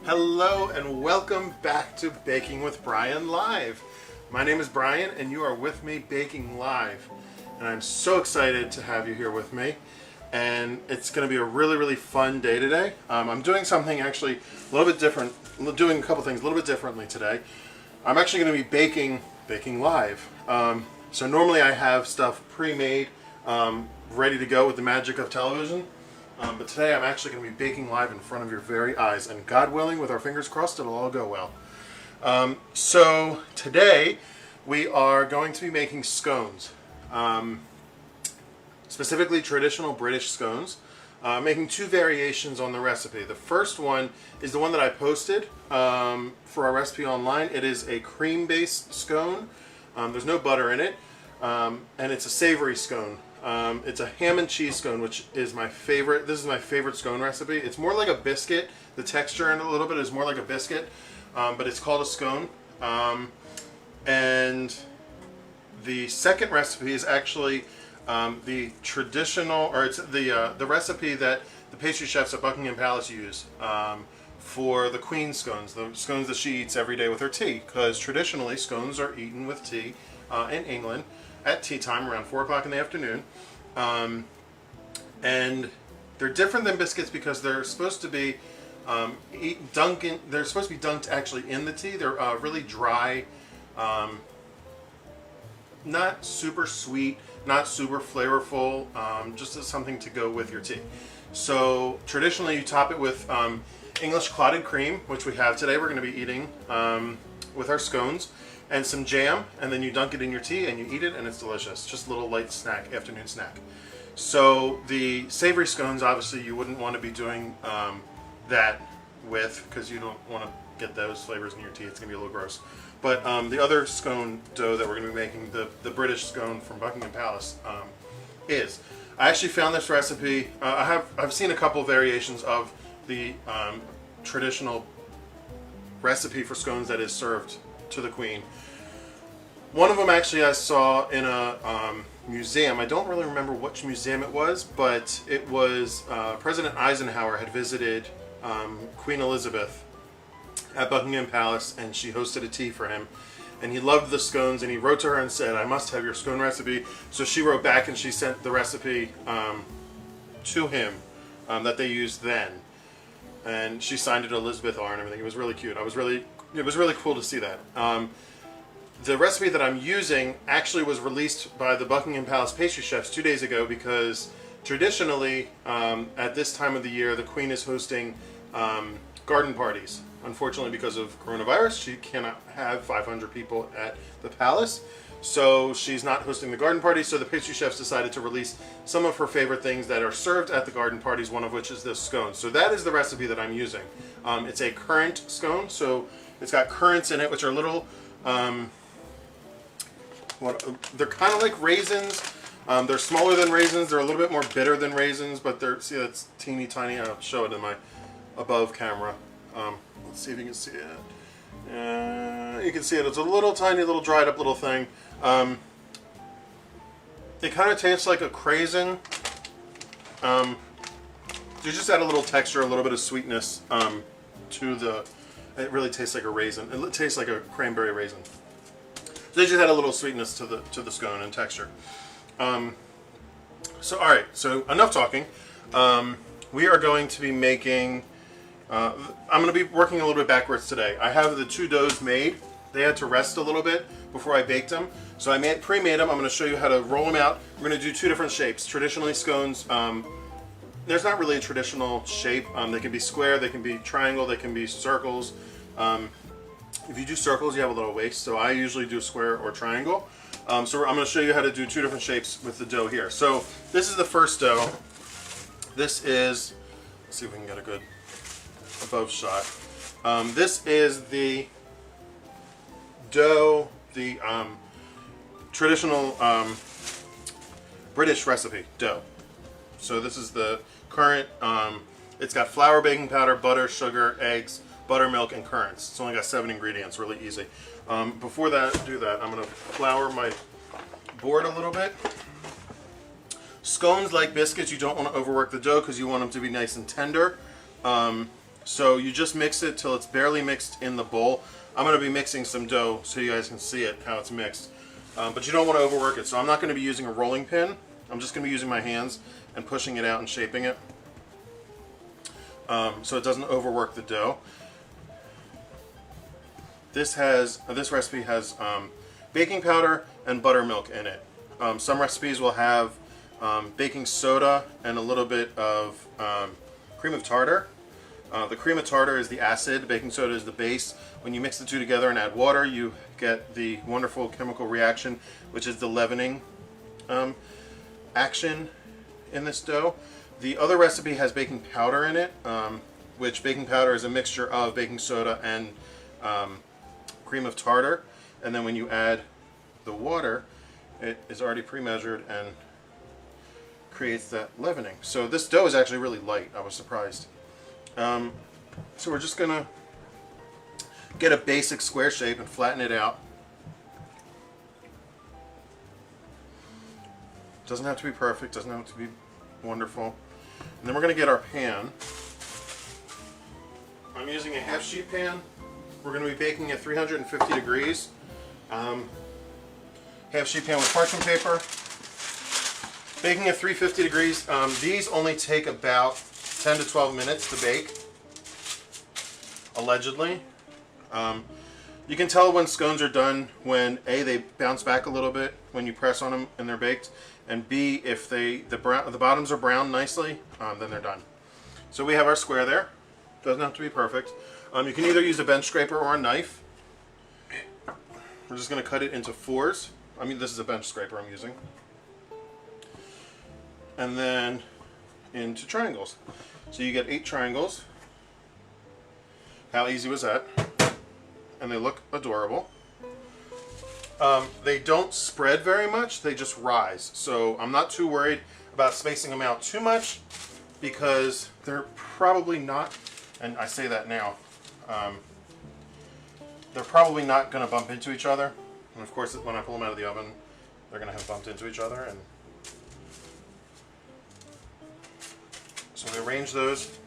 Hello and welcome back to Baking with Bryan Live. My name is Bryan and you are with me baking live. And I'm so excited to have you here with me. And it's going to be a really fun day today. I'm doing something actually a little bit different, doing a couple things a little bit differently today. I'm actually going to be baking live. So normally I have stuff pre-made, ready to go with the magic of television. But today I'm actually going to be baking live in front of your very eyes, and God willing, with our fingers crossed, it'll all go well. So today we are going to be making scones, specifically traditional British scones, making two variations on the recipe. The first one is the one that I posted for our recipe online. It is a cream-based scone. There's no butter in it, and it's a savory scone. It's a ham and cheese scone, which is my favorite. This is my favorite scone recipe. It's more like a biscuit. The texture in it a little bit is more like a biscuit, but it's called a scone. And the second recipe is actually the traditional, or it's the recipe that the pastry chefs at Buckingham Palace use for the Queen's scones, the scones that she eats every day with her tea. Because traditionally, scones are eaten with tea in England at tea time around 4 o'clock in the afternoon. And they're different than biscuits because they're supposed to be they're supposed to be dunked actually in the tea. They're really dry, not super sweet, not super flavorful, just as something to go with your tea. So traditionally you top it with English clotted cream, which we have today. We're going to be eating with our scones, and some jam, and then you dunk it in your tea and you eat it, and it's delicious. Just a little light snack, afternoon snack. So the savory scones, obviously you wouldn't want to be doing that with, because you don't want to get those flavors in your tea. It's going to be a little gross. But the other scone dough that we're going to be making, the British scone from Buckingham Palace, is. I actually found this recipe. I've seen a couple variations of the traditional recipe for scones that is served to the Queen. One of them actually I saw in a museum. I don't really remember which museum it was, but it was President Eisenhower had visited Queen Elizabeth at Buckingham Palace, and she hosted a tea for him. And he loved the scones, and he wrote to her and said, "I must have your scone recipe." So she wrote back and she sent the recipe to him that they used then. And she signed it Elizabeth R and everything. It was really cute. It was really cool to see that. The recipe that I'm using actually was released by the Buckingham Palace pastry chefs 2 days ago, because traditionally at this time of the year the Queen is hosting garden parties. Unfortunately, because of coronavirus, she cannot have 500 people at the palace, so she's not hosting the garden party. So the pastry chefs decided to release some of her favorite things that are served at the garden parties, one of which is this scone. So that is the recipe that I'm using. It's a currant scone, so it's got currants in it, which are little they're kind of like raisins. They're smaller than raisins. They're a little bit more bitter than raisins, but they're, see, that's teeny tiny. I'll show it in my above camera. Let's see if you can see it. You can see it. It's a little tiny, little dried up little thing. It kind of tastes like a craisin. You just add a little texture, a little bit of sweetness to the. It really tastes like a raisin. It tastes like a cranberry raisin. So they just add a little sweetness to the scone and texture. So all right. So enough talking. We are going to be making. I'm going to be working a little bit backwards today. I have the two doughs made. They had to rest a little bit before I baked them. So I pre-made them. I'm going to show you how to roll them out. We're going to do two different shapes. Traditionally, scones, there's not really a traditional shape. They can be square, they can be triangle, they can be circles. If you do circles, you have a little waste. So I usually do square or triangle. So I'm going to show you how to do two different shapes with the dough here. So this is the first dough. This is, let's see if we can get a good above shot. This is the dough, the traditional British recipe dough. So this is the current, it's got flour, baking powder, butter, sugar, eggs, buttermilk, and currants. It's only got 7 ingredients, really easy. Before that, I'm going to flour my board a little bit. Scones, like biscuits, you don't want to overwork the dough because you want them to be nice and tender. So you just mix it till it's barely mixed in the bowl. I'm going to be mixing some dough so you guys can see it, how it's mixed. But you don't want to overwork it. So I'm not going to be using a rolling pin. I'm just going to be using my hands and pushing it out and shaping it. So it doesn't overwork the dough. This recipe has baking powder and buttermilk in it. Some recipes will have baking soda and a little bit of cream of tartar. The cream of tartar is the acid, baking soda is the base. When you mix the two together and add water, you get the wonderful chemical reaction, which is the leavening action in this dough. The other recipe has baking powder in it, which baking powder is a mixture of baking soda and cream of tartar. And then when you add the water, it is already pre-measured and creates that leavening. So this dough is actually really light. I was surprised. So we're just gonna get a basic square shape and flatten it out. Doesn't have to be perfect, doesn't have to be wonderful. And then we're gonna get our pan. I'm using a half sheet pan. We're gonna be baking at 350 degrees. Half sheet pan with parchment paper. Baking at 350 degrees. These only take about 10 to 12 minutes to bake, allegedly. You can tell when scones are done when A, they bounce back a little bit when you press on them and they're baked, and B, if the bottoms are browned nicely, then they're done. So we have our square there. Doesn't have to be perfect. You can either use a bench scraper or a knife. We're just going to cut it into fours. I mean, this is a bench scraper I'm using. And then into triangles. So you get 8 triangles. How easy was that? And they look adorable. They don't spread very much, they just rise. So I'm not too worried about spacing them out too much because they're probably not, and I say that now, they're probably not going to bump into each other. And of course, when I pull them out of the oven, they're going to have bumped into each other. And so we arrange those.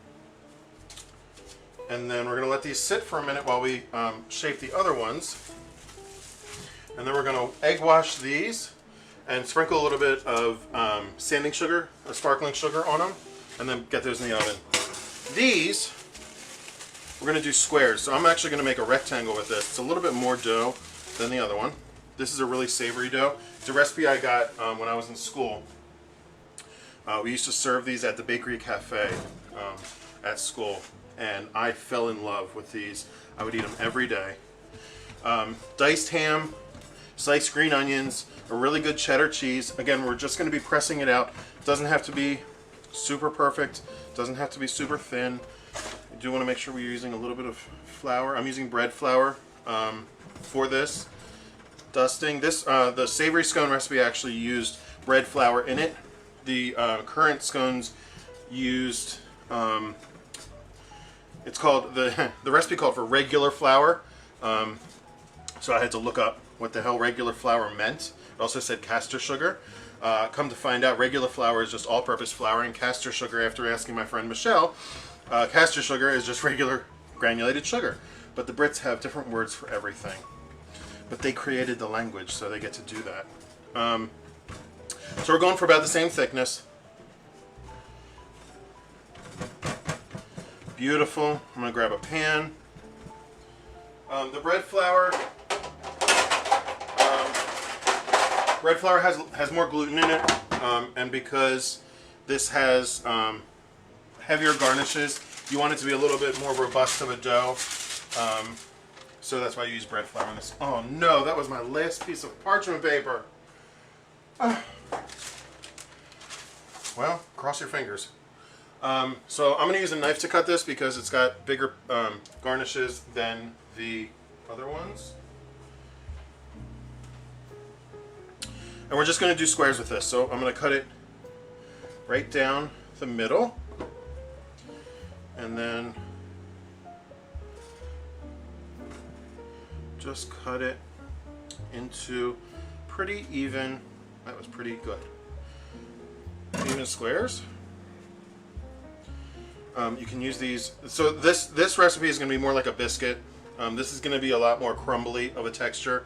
And then we're going to let these sit for a minute while we shape the other ones. And then we're going to egg wash these and sprinkle a little bit of sanding sugar, or sparkling sugar on them, and then get those in the oven. These, we're going to do squares. So I'm actually going to make a rectangle with this. It's a little bit more dough than the other one. This is a really savory dough. It's a recipe I got when I was in school. We used to serve these at the bakery cafe at school, and I fell in love with these. I would eat them every day. Diced ham, sliced green onions, a really good cheddar cheese. Again, we're just going to be pressing it out. Doesn't have to be super perfect. Doesn't have to be super thin. I do want to make sure we're using a little bit of flour. I'm using bread flour for this. Dusting. This the savory scone recipe actually used bread flour in it. The current scones used it's called the recipe called for regular flour. So I had to look up what the hell regular flour meant. It also said castor sugar. Come to find out, regular flour is just all-purpose flour, and castor sugar, after asking my friend Michelle, castor sugar is just regular granulated sugar. But the Brits have different words for everything. But they created the language, so they get to do that. So we're going for about the same thickness. Beautiful. I'm going to grab a pan. The bread flour has more gluten in it, and because this has heavier garnishes, you want it to be a little bit more robust of a dough. So that's why I use bread flour in this. Oh no, that was my last piece of parchment paper. Well, cross your fingers. So I'm going to use a knife to cut this because it's got bigger garnishes than the other ones. And we're just going to do squares with this. So I'm going to cut it right down the middle. And then just cut it into pretty even, that was pretty good, even squares. You can use these. So this recipe is going to be more like a biscuit. This is going to be a lot more crumbly of a texture.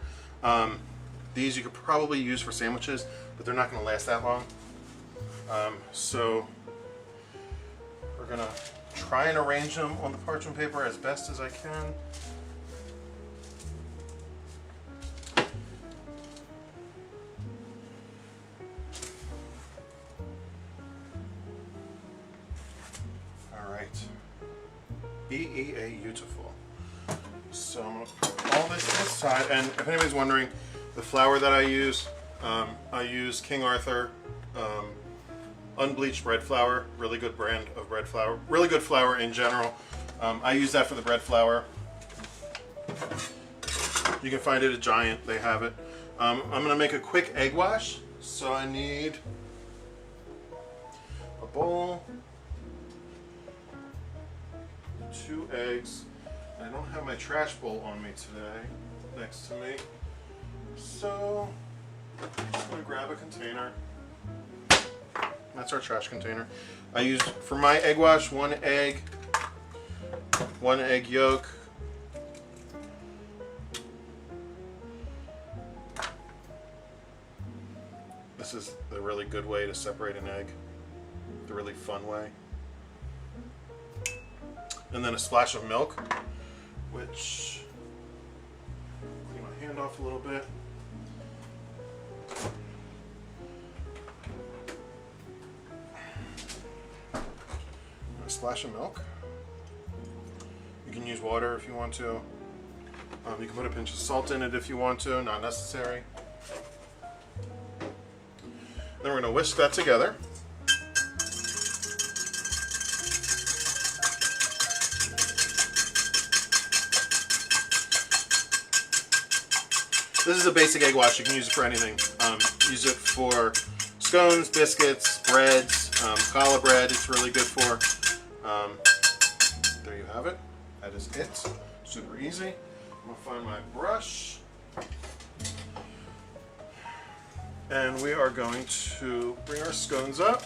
These you could probably use for sandwiches, but they're not going to last that long. So we're going to try and arrange them on the parchment paper as best as I can. Beautiful. So I'm going to put all this aside, and if anybody's wondering, the flour that I use King Arthur unbleached bread flour, really good brand of bread flour, really good flour in general. I use that for the bread flour. You can find it at Giant, they have it. I'm going to make a quick egg wash, so I need a bowl, 2 eggs. I don't have my trash bowl on me today next to me, so I'm just going to grab a container. That's our trash container. I used for my egg wash 1 egg, 1 egg yolk, this is the really good way to separate an egg, the really fun way. And then a splash of milk, which, clean my hand off a little bit. A splash of milk. You can use water if you want to. You can put a pinch of salt in it if you want to, not necessary. Then we're going to whisk that together. This is a basic egg wash. You can use it for anything. Use it for scones, biscuits, breads, challah bread. It's really good for. There you have it. That is it. Super easy. I'm going to find my brush. And we are going to bring our scones up.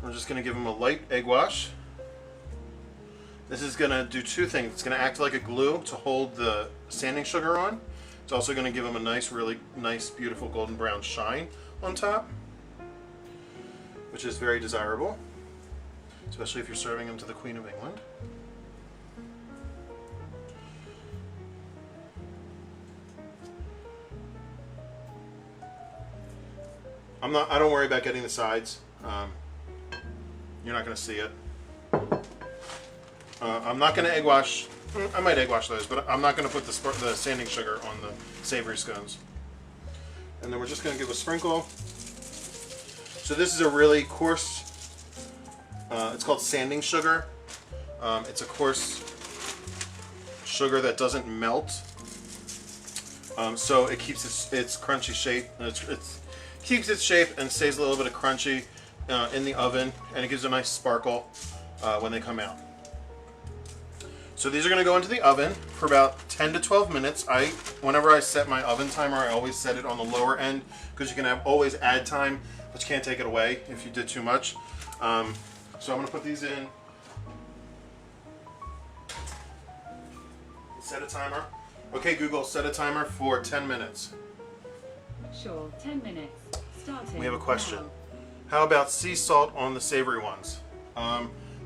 We're just going to give them a light egg wash. This is going to do 2 things. It's going to act like a glue to hold the sanding sugar on. It's also going to give them a nice, really nice, beautiful golden brown shine on top, which is very desirable, especially if you're serving them to the Queen of England. I don't worry about getting the sides. You're not going to see it. I'm not going to egg wash. I might egg wash those, but I'm not going to put the sanding sugar on the savory scones. And then we're just going to give a sprinkle. So this is a really coarse, it's called sanding sugar. It's a coarse sugar that doesn't melt. So it keeps its crunchy shape. It keeps its shape and stays a little bit of crunchy in the oven, and it gives a nice sparkle when they come out. So these are going to go into the oven for about 10 to 12 minutes. Whenever I set my oven timer, I always set it on the lower end because you can always add time, but you can't take it away if you did too much. So I'm going to put these in. Set a timer. Okay, Google, set a timer for 10 minutes. Sure, 10 minutes. Starting. We have a question. Now. How about sea salt on the savory ones?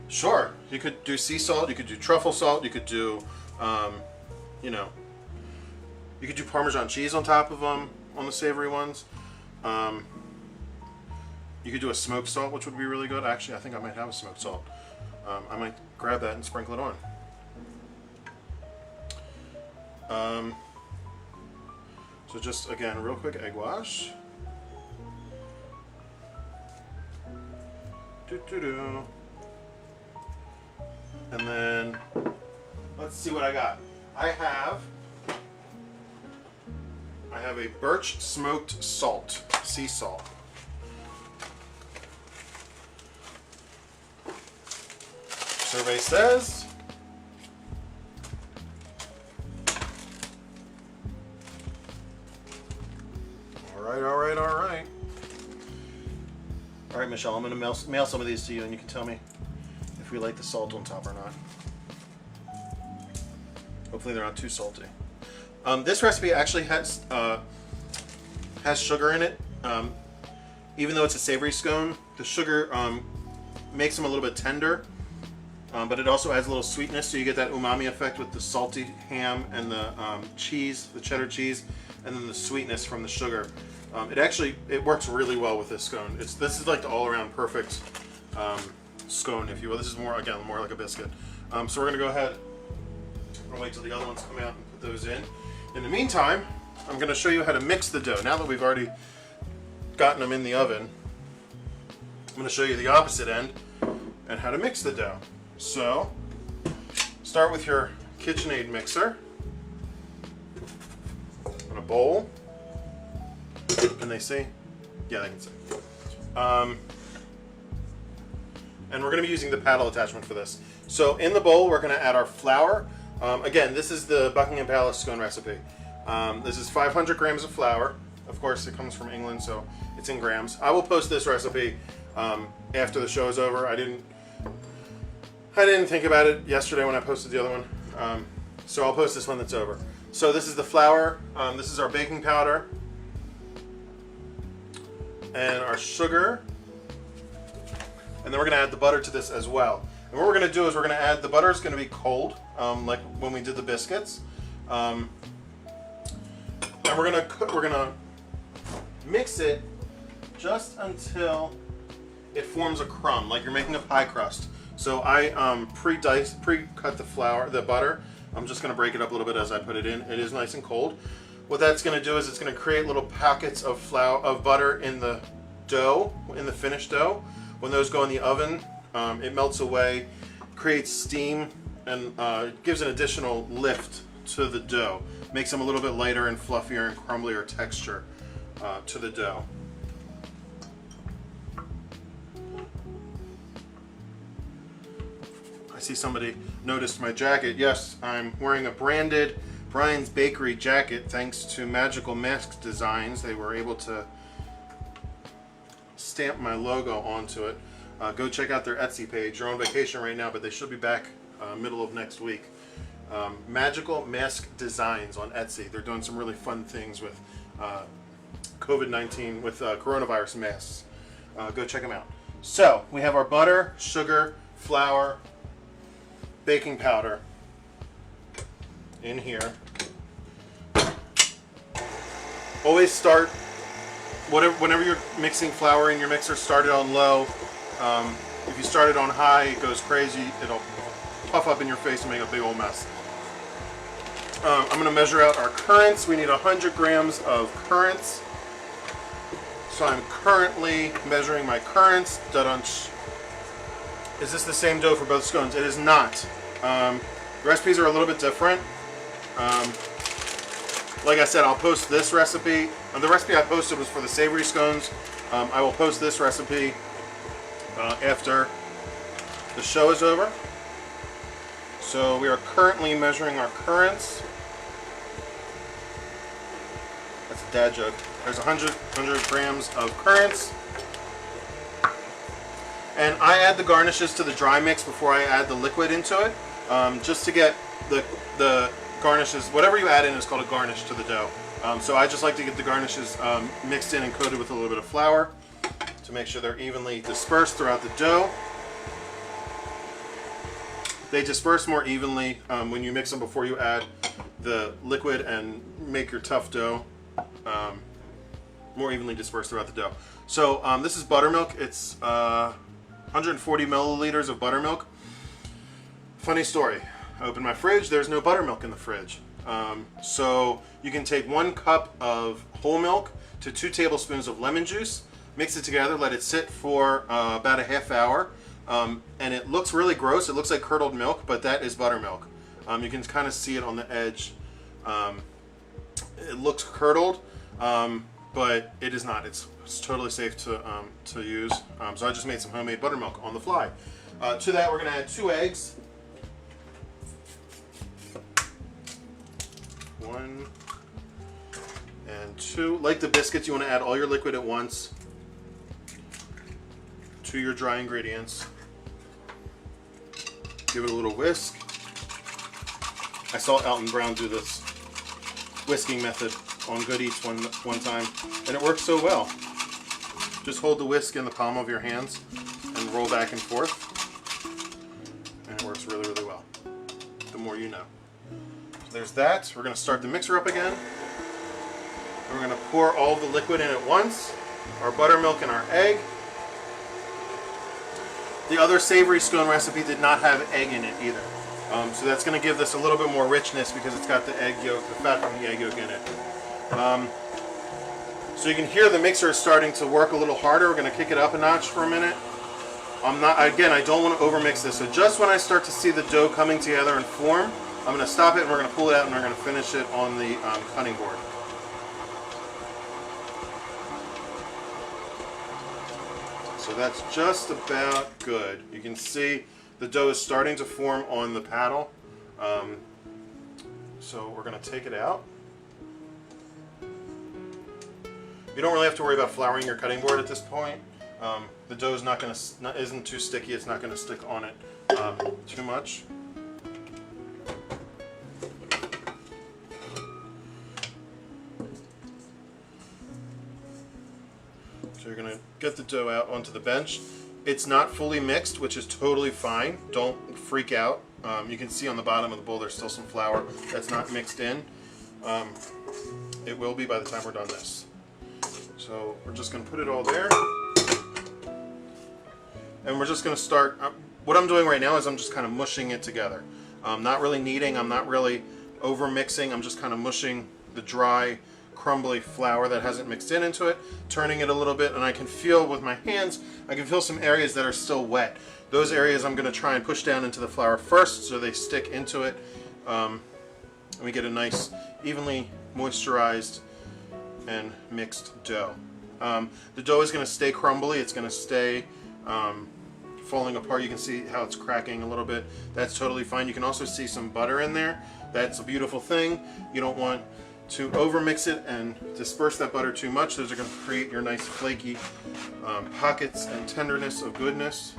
Sure, you could do sea salt, you could do truffle salt, you could do, you could do Parmesan cheese on top of them on the savory ones. You could do a smoked salt, which would be really good. Actually, I think I might have a smoked salt. I might grab that and sprinkle it on. So just, again, a real quick egg wash. Doo-doo-doo. And then, let's see what I got. I have a birch smoked salt, sea salt. Survey says all right. Michelle, I'm going to mail some of these to you, and you can tell me if we like the salt on top or not. Hopefully they're not too salty. This recipe actually has sugar in it. Even though it's a savory scone, the sugar makes them a little bit tender, but it also adds a little sweetness, so you get that umami effect with the salty ham and the cheese, the cheddar cheese, and then the sweetness from the sugar. It works really well with this scone. This is like the all-around perfect scone, if you will. This is more like a biscuit. So we're gonna go ahead and wait till the other ones come out and put those in. In the meantime, I'm gonna show you how to mix the dough. Now that we've already gotten them in the oven, I'm gonna show you the opposite end and how to mix the dough. So, start with your KitchenAid mixer in a bowl. Can they see? Yeah, they can see. And we're going to be using the paddle attachment for this. So in the bowl, we're going to add our flour. Again, this is the Buckingham Palace scone recipe. This is 500 grams of flour. Of course, it comes from England, so it's in grams. I will post this recipe after the show is over. I didn't think about it yesterday when I posted the other one. So I'll post this one that's over. So this is the flour. This is our baking powder. And our sugar, and then we're going to add the butter to this as well. And what we're going to do is we're going to add, the butter is going to be cold, like when we did the biscuits, and we're going to mix it just until it forms a crumb, like you're making a pie crust. So I pre-cut the butter. I'm just going to break it up a little bit as I put it in. It is nice and cold. What that's going to do is it's going to create little pockets of butter in the dough, in the finished dough. When those go in the oven, it melts away, creates steam, and it gives an additional lift to the dough. Makes them a little bit lighter and fluffier and crumblier texture to the dough. I see somebody noticed my jacket. Yes, I'm wearing a branded Bryan's Bakery jacket thanks to Magical Mask Designs. They were able to stamp my logo onto it. Go check out their Etsy page. They're on vacation right now, but they should be back middle of next week. Magical Mask Designs on Etsy. They're doing some really fun things with COVID-19, with coronavirus masks. Go check them out. So we have our butter, sugar, flour, baking powder in here. Always start, whenever you're mixing flour in your mixer, start it on low. If you start it on high, it goes crazy. It'll puff up in your face and make a big old mess. I'm going to measure out our currants. We need 100 grams of currants. So I'm currently measuring my currants. Da-dunch. Is this the same dough for both scones? It is not. Recipes are a little bit different. Like I said, I'll post this recipe. The recipe I posted was for the savory scones. I will post this recipe after the show is over. So we are currently measuring our currants. That's a dad joke. There's 100 grams of currants. And I add the garnishes to the dry mix before I add the liquid into it, just to get the garnishes. Whatever you add in is called a garnish to the dough. So I just like to get the garnishes mixed in and coated with a little bit of flour to make sure they're evenly dispersed throughout the dough. They disperse more evenly when you mix them before you add the liquid and make your tough dough more evenly dispersed throughout the dough. So this is buttermilk. It's 140 milliliters of buttermilk. Funny story. I opened my fridge. There's no buttermilk in the fridge. So you can take 1 cup of whole milk to 2 tablespoons of lemon juice, mix it together, let it sit for about a half hour. And it looks really gross. It looks like curdled milk, but that is buttermilk. You can kind of see it on the edge. It looks curdled, but it is not. It's totally safe to use. So I just made some homemade buttermilk on the fly. To that, we're going to add 2 eggs. 1 and 2. Like the biscuits, you want to add all your liquid at once. to your dry ingredients. Give it a little whisk. I saw Alton Brown do this whisking method on Good Eats one time, and it works so well. Just hold the whisk in the palm of your hands and roll back and forth, and it works really, really well. The more you know. So there's that. We're going to start the mixer up again. We're going to pour all the liquid in at once, our buttermilk and our egg. The other savory scone recipe did not have egg in it either. So that's going to give this a little bit more richness because it's got the egg yolk, the fat from the egg yolk in it. So you can hear the mixer is starting to work a little harder. We're going to kick it up a notch for a minute. Again, I don't want to overmix this. So just when I start to see the dough coming together and form, I'm going to stop it and we're going to pull it out and we're going to finish it on the cutting board. So that's just about good. You can see the dough is starting to form on the paddle. So we're going to take it out. You don't really have to worry about flouring your cutting board at this point. The dough is isn't too sticky. It's not going to stick on it too much. So you're going to get the dough out onto the bench. It's not fully mixed, which is totally fine. Don't freak out. You can see on the bottom of the bowl there's still some flour that's not mixed in. It will be by the time we're done this. So we're just going to put it all there. And we're just going to start. What I'm doing right now is I'm just kind of mushing it together. I'm not really kneading. I'm not really over mixing. I'm just kind of mushing the dry, crumbly flour that hasn't mixed into it, turning it a little bit, and I can feel with my hands, I can feel some areas that are still wet. Those areas I'm going to try and push down into the flour first so they stick into it, and we get a nice, evenly moisturized and mixed dough. The dough is going to stay crumbly. It's going to stay falling apart. You can see how it's cracking a little bit. That's totally fine. You can also see some butter in there. That's a beautiful thing. You don't want to overmix it and disperse that butter too much. Those are going to create your nice flaky pockets and tenderness of goodness.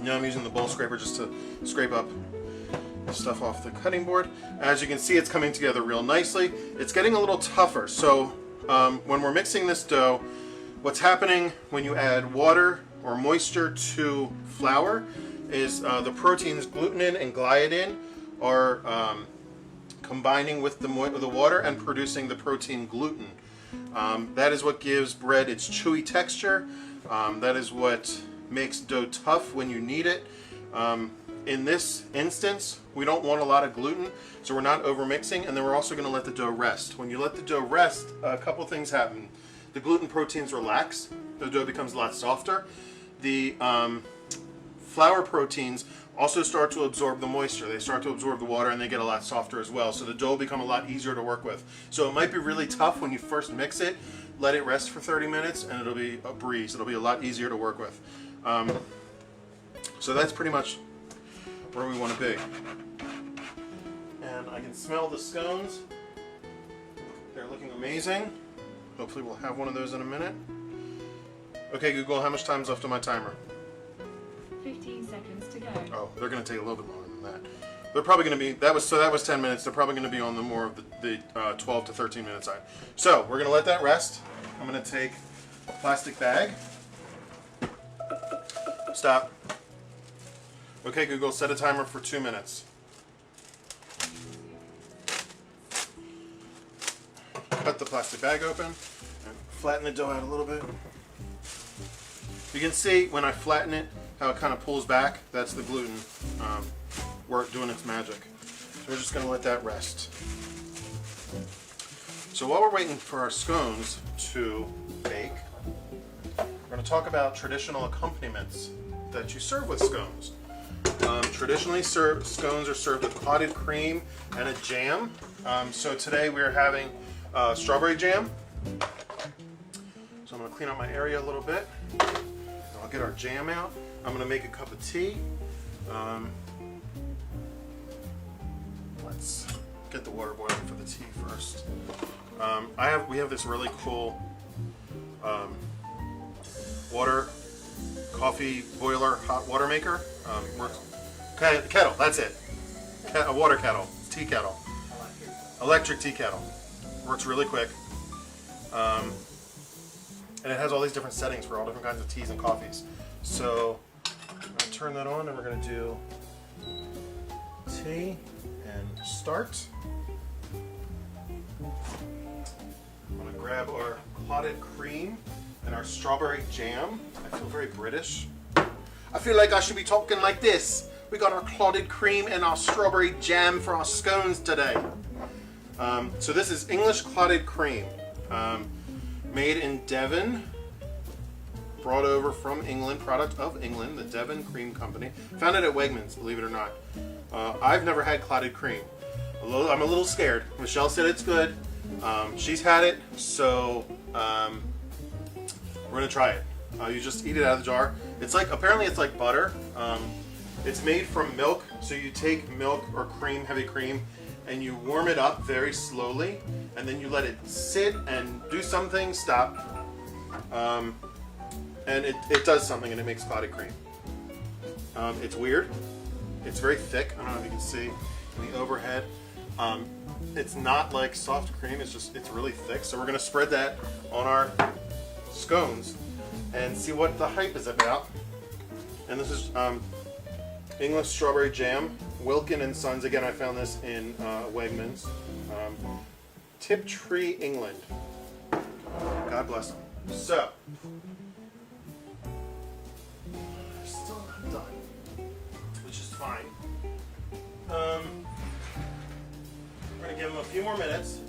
Now I'm using the bowl scraper just to scrape up the stuff off the cutting board. As you can see, it's coming together real nicely. It's getting a little tougher. So when we're mixing this dough, what's happening when you add water or moisture to flour is the proteins glutenin and gliadin are combining with the water and producing the protein gluten. That is what gives bread its chewy texture. That is what makes dough tough when you knead it. In this instance, we don't want a lot of gluten, so we're not over mixing, and then we're also going to let the dough rest. When you let the dough rest, a couple things happen. The gluten proteins relax, the dough becomes a lot softer. The flour proteins also start to absorb the moisture. They start to absorb the water and they get a lot softer as well. So the dough will become a lot easier to work with. So it might be really tough when you first mix it. Let it rest for 30 minutes and it'll be a breeze. It'll be a lot easier to work with. So that's pretty much where we want to be. And I can smell the scones. They're looking amazing. Hopefully we'll have one of those in a minute. Okay, Google, how much time's left on my timer? 15 seconds to go. Oh, they're going to take a little bit longer than that. They're probably going to be, that was 10 minutes. They're probably going to be on the more of the 12 to 13 minute side. So we're going to let that rest. I'm going to take a plastic bag. Stop. Okay, Google, set a timer for 2 minutes. Cut the plastic bag open and flatten the dough out a little bit. You can see when I flatten it how it kind of pulls back. That's the gluten work doing its magic. So we're just going to let that rest. So while we're waiting for our scones to bake, we're going to talk about traditional accompaniments that you serve with scones. Traditionally, scones are served with clotted cream and a jam. So today we're having strawberry jam. So I'm going to clean up my area a little bit. I'll get our jam out. I'm going to make a cup of tea. Let's get the water boiling for the tea first. We have this really cool water coffee boiler hot water maker. Kettle, that's it. A water kettle, tea kettle. Electric tea kettle. Works really quick. And it has all these different settings for all different kinds of teas and coffees. So I'm going to turn that on and we're going to do tea and start. I'm going to grab our clotted cream and our strawberry jam. I feel very British. I feel like I should be talking like this. We got our clotted cream and our strawberry jam for our scones today. So this is English clotted cream, made in Devon, brought over from England, product of England, the Devon Cream Company. Found it at Wegmans, believe it or not. I've never had clotted cream. I'm a little scared. Michelle said it's good. She's had it, so we're gonna try it. You just eat it out of the jar. It's like, apparently it's like butter. It's made from milk, so you take milk or cream, heavy cream, and you warm it up very slowly, and then you let it sit and do something, stop, and it does something, and it makes clotted cream. It's weird. It's very thick. I don't know if you can see in the overhead. It's not like soft cream. It's really thick. So we're gonna spread that on our scones and see what the hype is about. And this is English strawberry jam, Wilkin and Sons. Again, I found this in Wegmans. Tiptree, England. God bless them. So, still not done, which is fine. We're gonna give them a few more minutes.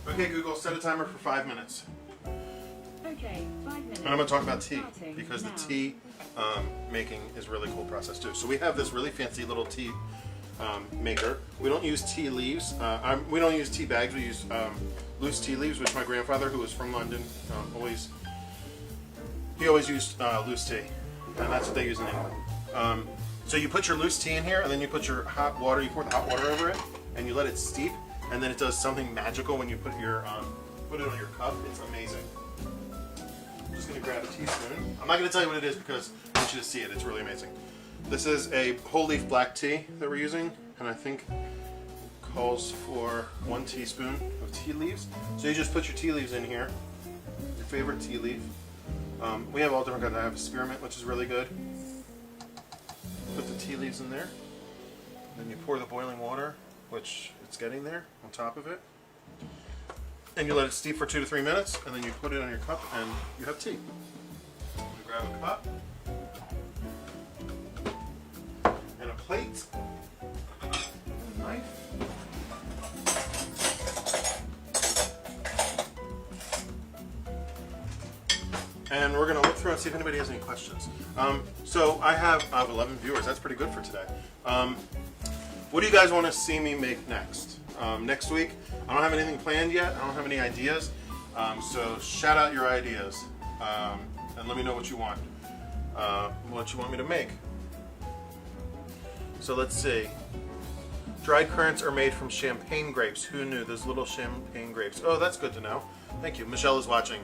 Okay, Google, set a timer for 5 minutes. Okay, 5 minutes. And I'm going to talk about tea, Starting because now. the tea making is a really cool process too. So we have this really fancy little tea maker. We don't use tea leaves. We don't use tea bags. We use loose tea leaves, which my grandfather, who was from London, always used loose tea, and that's what they use in England. So you put your loose tea in here, and then you put your hot water. You pour the hot water over it, and you let it steep, and then it does something magical when you put your put it on your cup. It's amazing. I'm just going to grab a teaspoon. I'm not going to tell you what it is because I want you to see it. It's really amazing. This is a whole leaf black tea that we're using, and I think calls for 1 teaspoon of tea leaves. So you just put your tea leaves in here, your favorite tea leaf. We have all different kinds. I have spearmint, which is really good. Put the tea leaves in there. Then you pour the boiling water, which it's getting there, on top of it. And you let it steep for 2 to 3 minutes, and then you put it on your cup, and you have tea. You grab a cup and a plate and a knife. And we're going to look through and see if anybody has any questions. So I have 11 viewers. That's pretty good for today. What do you guys want to see me make next? Next week, I don't have anything planned yet. I don't have any ideas. So shout out your ideas and let me know what you want me to make. So let's see. Dried currants are made from champagne grapes. Who knew? Those little champagne grapes. Oh, that's good to know. Thank you. Michelle is watching,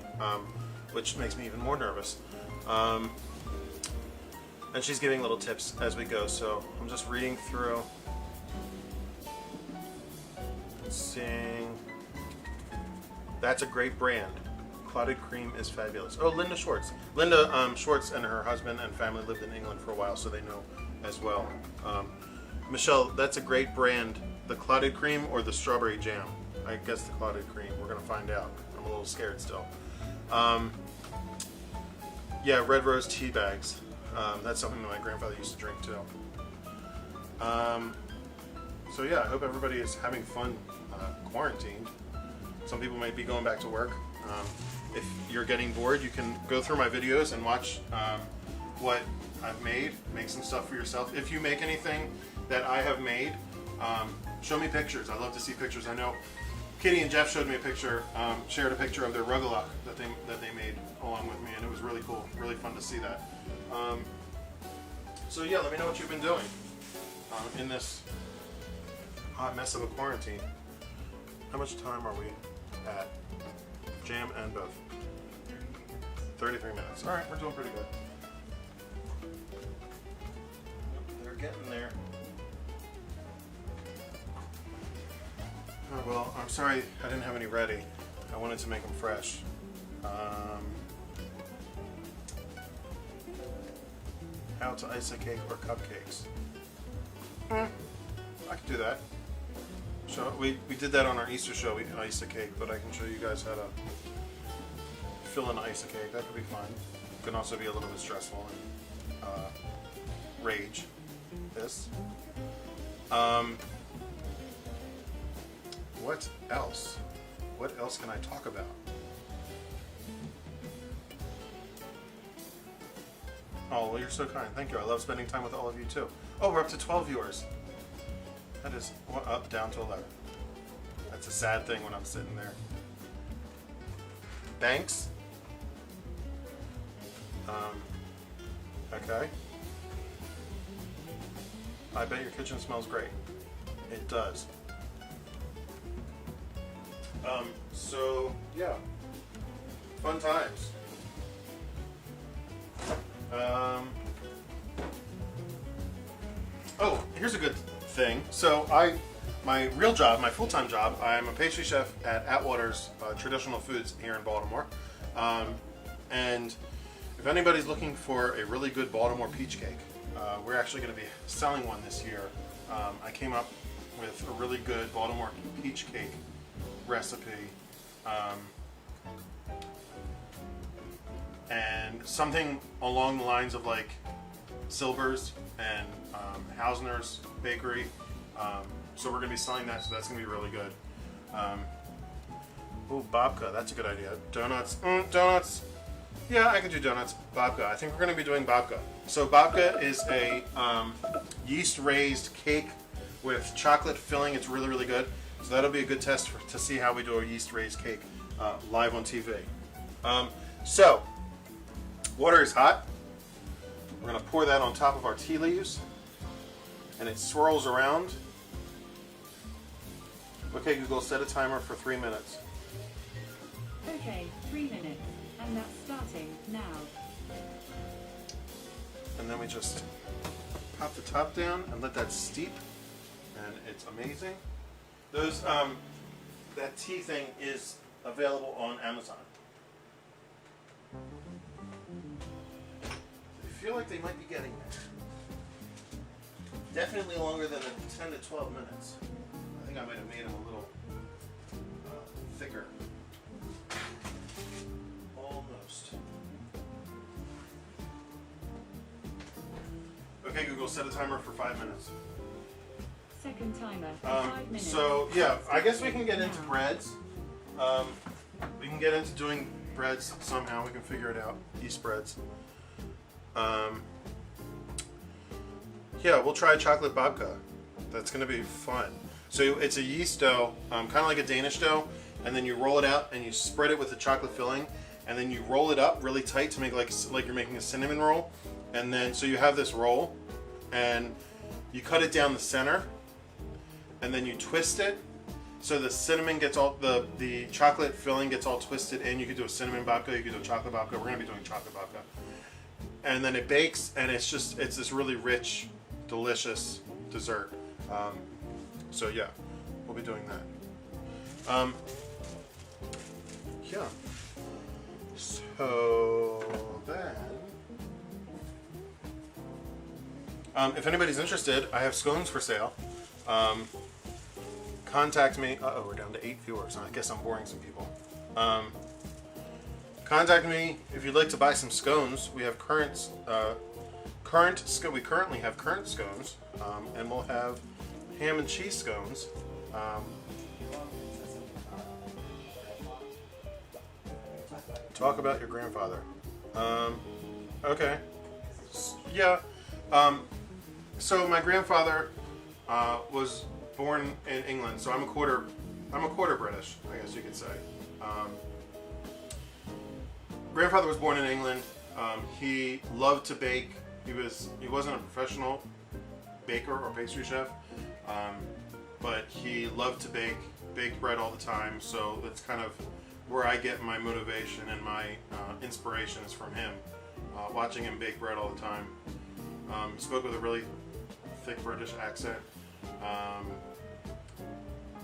which makes me even more nervous. And she's giving little tips as we go. So I'm just reading through. Seeing. That's a great brand. Clotted cream is fabulous. Oh, Linda Schwartz. Linda Schwartz and her husband and family lived in England for a while, so they know as well. Michelle, that's a great brand. The clotted cream or the strawberry jam? I guess the clotted cream. We're going to find out. I'm a little scared still. Yeah, red rose tea bags. That's something that my grandfather used to drink too. So yeah, I hope everybody is having fun quarantined. Some people might be going back to work. If you're getting bored, you can go through my videos and watch what I've made. Make some stuff for yourself. If you make anything that I have made, show me pictures. I love to see pictures. I know Kitty and Jeff showed me a picture, shared a picture of their rugaluk that they made along with me, and it was really cool, really fun to see that. So yeah, let me know what you've been doing in this hot mess of a quarantine. How much time are we at? Jam and both. 33 minutes. All right, we're doing pretty good. They're getting there. Oh, well, I'm sorry I didn't have any ready. I wanted to make them fresh. How to ice a cake or cupcakes. I can do that. So we did that on our Easter show. We iced a cake, but I can show you guys how to fill and ice a cake. That could be fun. It can also be a little bit stressful and rage. This. What else? What else can I talk about? Oh, well, you're so kind. Thank you. I love spending time with all of you, too. Oh, we're up to 12 viewers. That is up, down to 11. That's a sad thing when I'm sitting there. Thanks. Okay. I bet your kitchen smells great. It does. So, yeah. Fun times. Oh, here's a good thing. So my real job, my full-time job, I'm a pastry chef at Atwater's Traditional Foods here in Baltimore. And if anybody's looking for a really good Baltimore peach cake, we're actually going to be selling one this year. I came up with a really good Baltimore peach cake recipe. And something along the lines of like Silver's and Hausner's Bakery. So we're going to be selling that, so that's going to be really good. Oh, babka, that's a good idea. Donuts, donuts. Yeah, I could do donuts. Babka, I think we're going to be doing babka. So babka is a yeast-raised cake with chocolate filling. It's really, really good. So that'll be a good test to see how we do a yeast-raised cake live on TV. So, water is hot. We're going to pour that on top of our tea leaves. And it swirls around. Okay, Google, set a timer for 3 minutes. Okay, 3 minutes. And that's starting now. And then we just pop the top down and let that steep. And it's amazing. Those, that tea thing is available on Amazon. I feel like they might be getting there. Definitely longer than 10 to 12 minutes. I think I might have made them a little thicker. Almost. Okay, Google, set a timer for 5 minutes. Second timer, 5 minutes. So, yeah, I guess we can get into breads. We can get into doing breads somehow. We can figure it out. Yeast breads. Yeah, we'll try chocolate babka. That's going to be fun. So it's a yeast dough, kind of like a Danish dough, and then you roll it out and you spread it with the chocolate filling, and then you roll it up really tight to make like you're making a cinnamon roll. And then so you have this roll, and you cut it down the center, and then you twist it so the cinnamon gets all the chocolate filling gets all twisted in. You could do a cinnamon babka, you could do a chocolate babka. We're going to be doing chocolate babka. And then it bakes, and it's this really rich, delicious dessert. So yeah, we'll be doing that. Yeah. So then, if anybody's interested, I have scones for sale. Contact me. Uh-oh, we're down to 8 viewers. I guess I'm boring some people. Contact me if you'd like to buy some scones. We have we currently have current scones, and we'll have ham and cheese scones. Talk about your grandfather. Okay. Yeah. So my grandfather was born in England, so I'm a quarter British, I guess you could say. Grandfather was born in England. He loved to bake. He wasn't a professional baker or pastry chef, but he loved to bake bread all the time. So that's kind of where I get my motivation and my inspiration is from him. Watching him bake bread all the time. Spoke with a really thick British accent.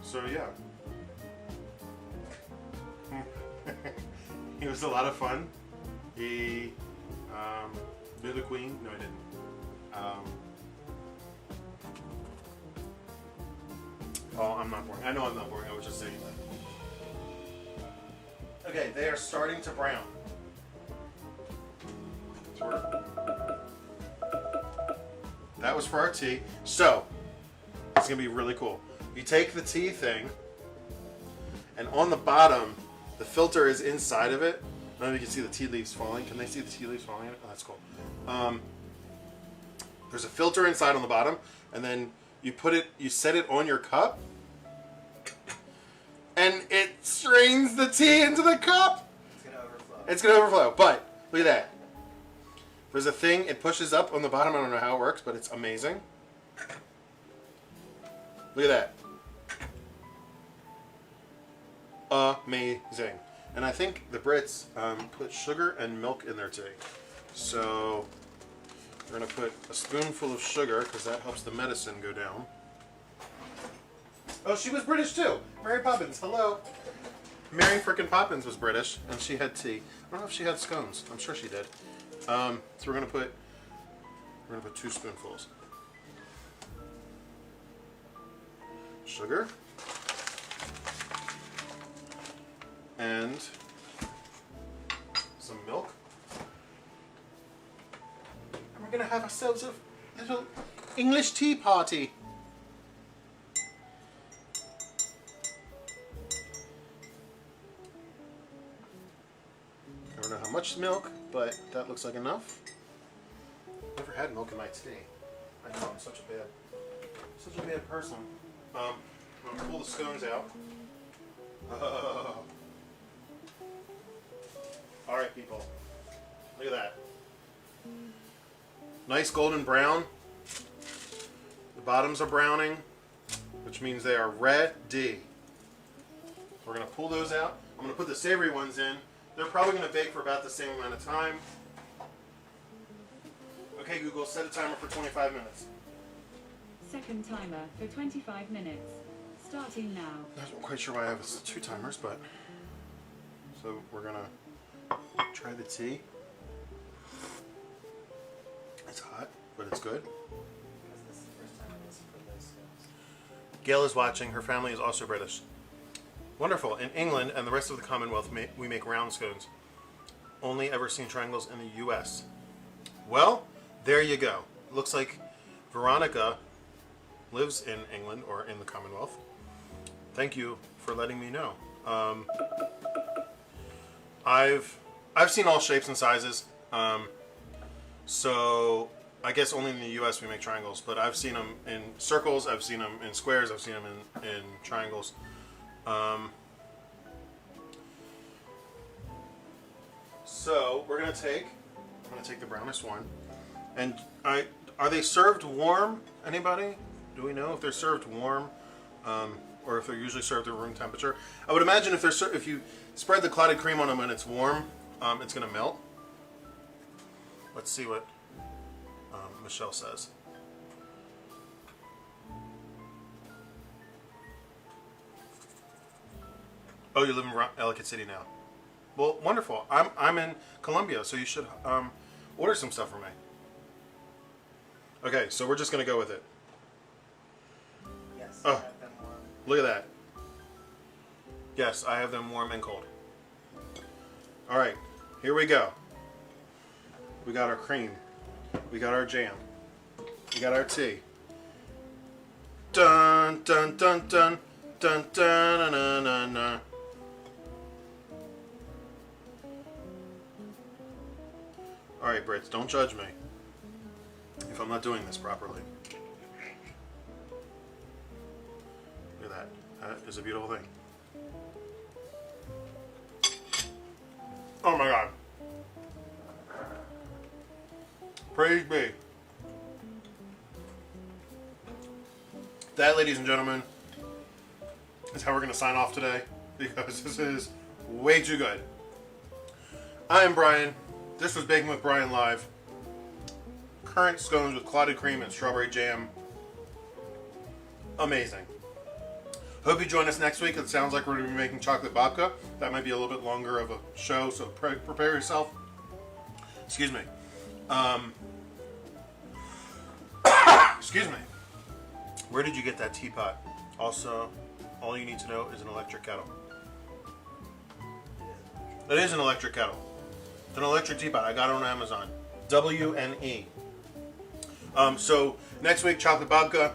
So yeah. He was a lot of fun. He knew the Queen. No, he didn't. Oh, I'm not boring. I know I'm not boring. I was just saying that. Okay, they are starting to brown. That was for our tea. So, it's going to be really cool. You take the tea thing, and on the bottom, the filter is inside of it. I don't know if you can see the tea leaves falling. Can they see the tea leaves falling? Oh, that's cool. There's a filter inside on the bottom, and then you set it on your cup, and it strains the tea into the cup. It's gonna overflow. It's gonna overflow, but look at that. There's a thing, it pushes up on the bottom. I don't know how it works, but it's amazing. Look at that. Amazing. And I think the Brits put sugar and milk in their tea. So we're going to put a spoonful of sugar because that helps the medicine go down. Oh, she was British too. Mary Poppins, hello. Mary frickin' Poppins was British, and she had tea. I don't know if she had scones. I'm sure she did. So we're gonna put 2 spoonfuls. Sugar. And some milk. And we're gonna have ourselves a little English tea party. I don't know how much milk, but that looks like enough. Never had milk in my tea. I know I'm such a bad person. I'm gonna pull the scones out. All right, people. Look at that. Nice golden brown. The bottoms are browning, which means they are ready. We're gonna pull those out. I'm gonna put the savory ones in. They're probably going to bake for about the same amount of time. Okay, Google, set a timer for 25 minutes. Second timer for 25 minutes. Starting now. Not quite sure why I have 2 timers, but... So we're going to try the tea. It's hot, but it's good. Because this is the first time I listened to those scones. Gail is watching. Her family is also British. Wonderful. In England and the rest of the Commonwealth, we make round scones. Only ever seen triangles in the U.S. Well, there you go. Looks like Veronica lives in England or in the Commonwealth. Thank you for letting me know. I've seen all shapes and sizes. So I guess only in the U.S. we make triangles, but I've seen them in circles. I've seen them in squares. I've seen them in triangles. So I'm gonna take the brownest one, and are they served warm? Anybody? Do we know if they're served warm, or if they're usually served at room temperature? I would imagine if you spread the clotted cream on them and it's warm, it's gonna melt. Let's see what Michelle says. Oh, you live in Ellicott City now. Well, wonderful. I'm in Columbia, so you should order some stuff for me. Okay, so we're just gonna go with it. Yes, Oh. I have them warm. Look at that. Yes, I have them warm and cold. All right, here we go. We got our cream. We got our jam. We got our tea. Dun dun dun dun dun dun dun dun dun. All right, Brits, don't judge me if I'm not doing this properly. Look at that. That is a beautiful thing. Oh my God. Praise be. That, ladies and gentlemen, is how we're going to sign off today, because this is way too good. I am Brian. This was Baking with Brian Live. Current scones with clotted cream and strawberry jam. Amazing. Hope you join us next week. It sounds like we're going to be making chocolate babka. That might be a little bit longer of a show, so prepare yourself. Excuse me. Excuse me. Where did you get that teapot? Also, all you need to know is an electric kettle. It is an electric kettle. It's an electric teapot. I got it on Amazon. WNE. So next week, chocolate babka.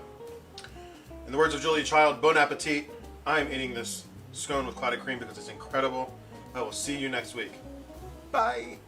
In the words of Julia Child, bon appetit. I am eating this scone with clotted cream because it's incredible. I will see you next week. Bye.